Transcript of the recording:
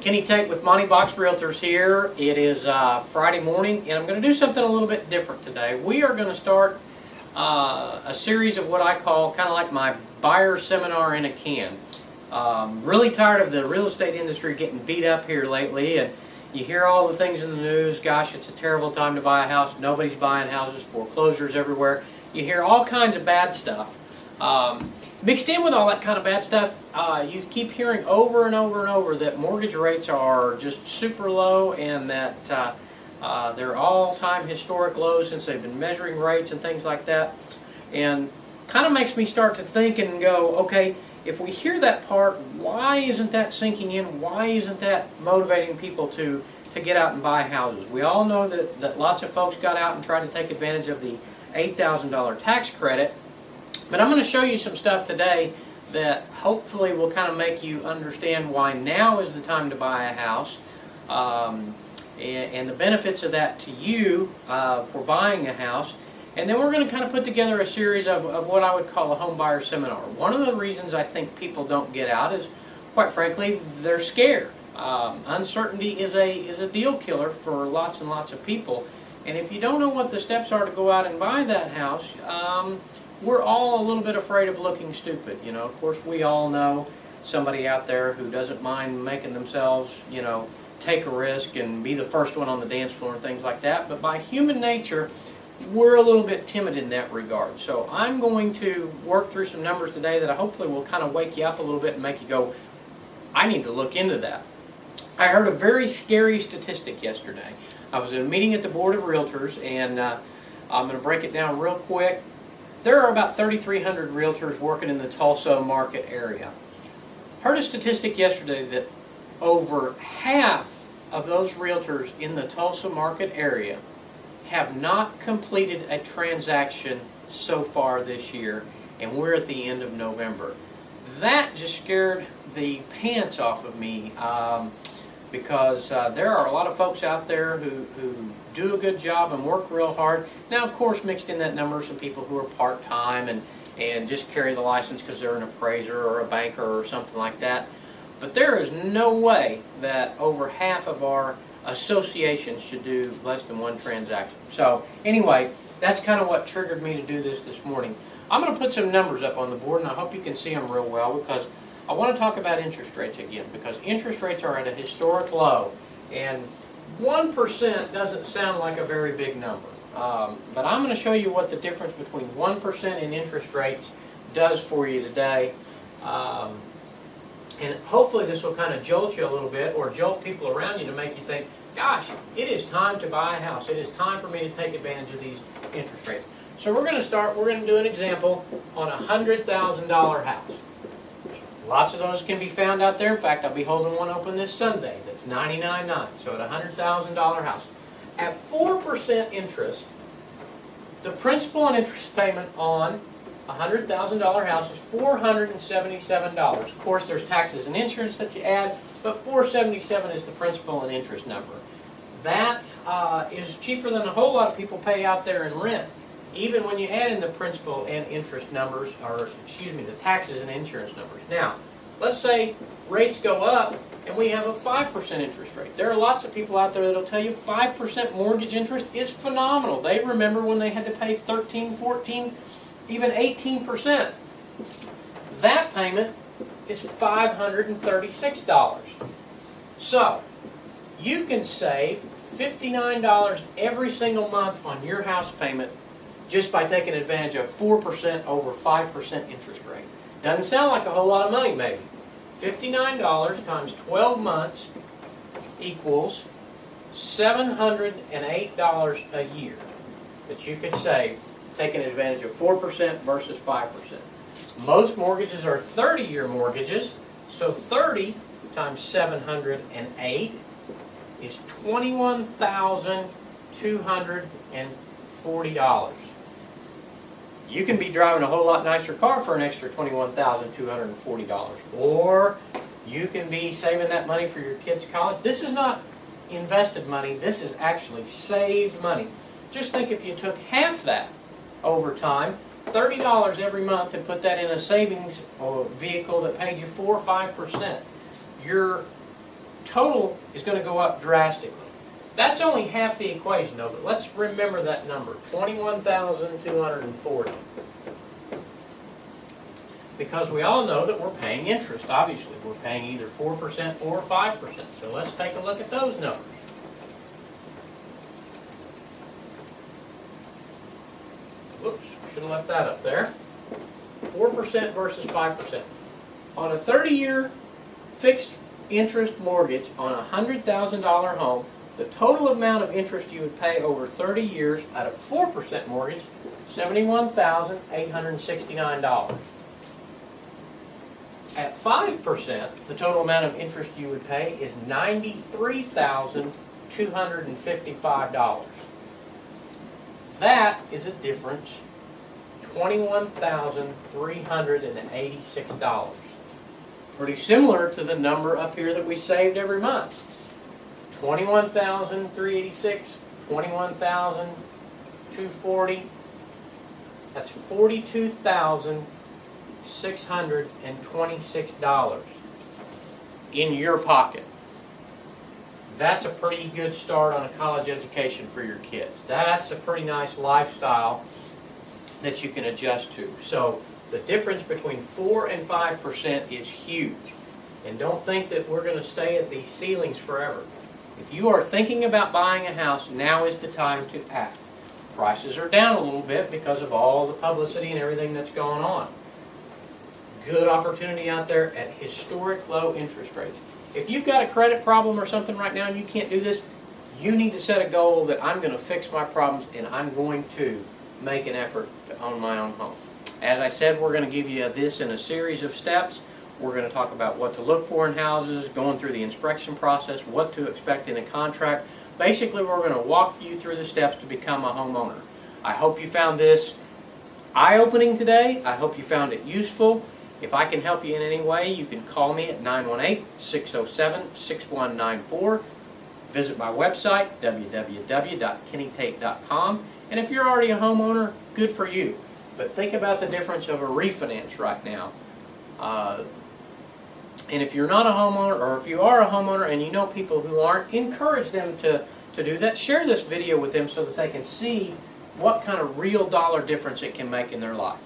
Kenny Tate with Monty Box Realtors here. It is Friday morning, and I'm going to do something a little bit different today. We are going to start a series of what I call kind of like my buyer seminar in a can. Really tired of the real estate industry getting beat up here lately, and you hear all the things in the news. Gosh, it's a terrible time to buy a house. Nobody's buying houses. Foreclosures everywhere. You hear all kinds of bad stuff. Mixed in with all that kind of bad stuff, you keep hearing over and over and over that mortgage rates are just super low and that they're all-time historic lows since they've been measuring rates and things like that. And kind of makes me start to think and go, okay, if we hear that part, why isn't that sinking in? Why isn't that motivating people to get out and buy houses? We all know that lots of folks got out and tried to take advantage of the $8,000 tax credit. But I'm going to show you some stuff today that hopefully will kind of make you understand why now is the time to buy a house, and the benefits of that to you for buying a house. And then we're going to kind of put together a series of what I would call a home buyer seminar. One of the reasons I think people don't get out is, quite frankly, they're scared. Uncertainty is a deal killer for lots and lots of people. And if you don't know what the steps are to go out and buy that house, we're all a little bit afraid of looking stupid. You know, of course, we all know somebody out there who doesn't mind making themselves, you know, take a risk and be the first one on the dance floor and things like that. But by human nature, we're a little bit timid in that regard. So I'm going to work through some numbers today that I hopefully will kind of wake you up a little bit and make you go, I need to look into that. I heard a very scary statistic yesterday. I was in a meeting at the Board of Realtors, and I'm going to break it down real quick. There are about 3,300 realtors working in the Tulsa market area. Heard a statistic yesterday that over half of those realtors in the Tulsa market area have not completed a transaction so far this year, and we're at the end of November. That just scared the pants off of me because there are a lot of folks out there who do a good job and work real hard. Now, of course, mixed in that number are some people who are part-time and just carry the license because they're an appraiser or a banker or something like that. But there is no way that over half of our associations should do less than one transaction. So anyway, that's kind of what triggered me to do this morning. I'm going to put some numbers up on the board, and I hope you can see them real well, because I want to talk about interest rates again, because interest rates are at a historic low, and 1% doesn't sound like a very big number. But I'm going to show you what the difference between 1% in interest rates does for you today. And hopefully this will kind of jolt you a little bit, or jolt people around you to make you think, gosh, it is time to buy a house. It is time for me to take advantage of these interest rates. So we're going to do an example on a $100,000 house. Lots of those can be found out there. In fact, I'll be holding one open this Sunday that's $99.9. So at a $100,000 house. At 4% interest, the principal and interest payment on a $100,000 house is $477. Of course, there's taxes and insurance that you add, but $477 is the principal and interest number. That is cheaper than a whole lot of people pay out there in rent, even when you add in the principal and interest numbers, or excuse me, the taxes and insurance numbers. Now, let's say rates go up and we have a 5% interest rate. There are lots of people out there that will tell you 5% mortgage interest is phenomenal. They remember when they had to pay 13, 14, even 18%. That payment is $536. So, you can save $59 every single month on your house payment just by taking advantage of 4% over 5% interest rate. Doesn't sound like a whole lot of money, maybe. $59 times 12 months equals $708 a year that you could save taking advantage of 4% versus 5%. Most mortgages are 30-year mortgages, so 30 times 708 is $21,240. You can be driving a whole lot nicer car for an extra $21,240. Or you can be saving that money for your kids' college. This is not invested money. This is actually saved money. Just think if you took half that over time, $30 every month, and put that in a savings vehicle that paid you 4 or 5%. Your total is going to go up drastically. That's only half the equation though, but let's remember that number, $21,240. Because we all know that we're paying interest, obviously. We're paying either 4% or 5%. So let's take a look at those numbers. Whoops, should have left that up there. 4% versus 5%. On a 30-year fixed interest mortgage on a $100,000 home, the total amount of interest you would pay over 30 years at a 4% mortgage, $71,869. At 5%, the total amount of interest you would pay is $93,255. That is a difference, $21,386. Pretty similar to the number up here that we saved every month. $21,386, $21,240. That's $42,626 in your pocket. That's a pretty good start on a college education for your kids. That's a pretty nice lifestyle that you can adjust to. So the difference between 4 and 5% is huge. And don't think that we're going to stay at these ceilings forever. If you are thinking about buying a house, now is the time to act. Prices are down a little bit because of all the publicity and everything that's going on. Good opportunity out there at historic low interest rates. If you've got a credit problem or something right now and you can't do this, you need to set a goal that I'm going to fix my problems and I'm going to make an effort to own my own home. As I said, we're going to give you this in a series of steps. We're going to talk about what to look for in houses, going through the inspection process, what to expect in a contract. Basically, we're going to walk you through the steps to become a homeowner. I hope you found this eye-opening today. I hope you found it useful. If I can help you in any way, you can call me at 918-607-6194. Visit my website, www.kennytate.com. And if you're already a homeowner, good for you. But think about the difference of a refinance right now. And if you're not a homeowner, or if you are a homeowner and you know people who aren't, encourage them to do that. Share this video with them so that they can see what kind of real dollar difference it can make in their life.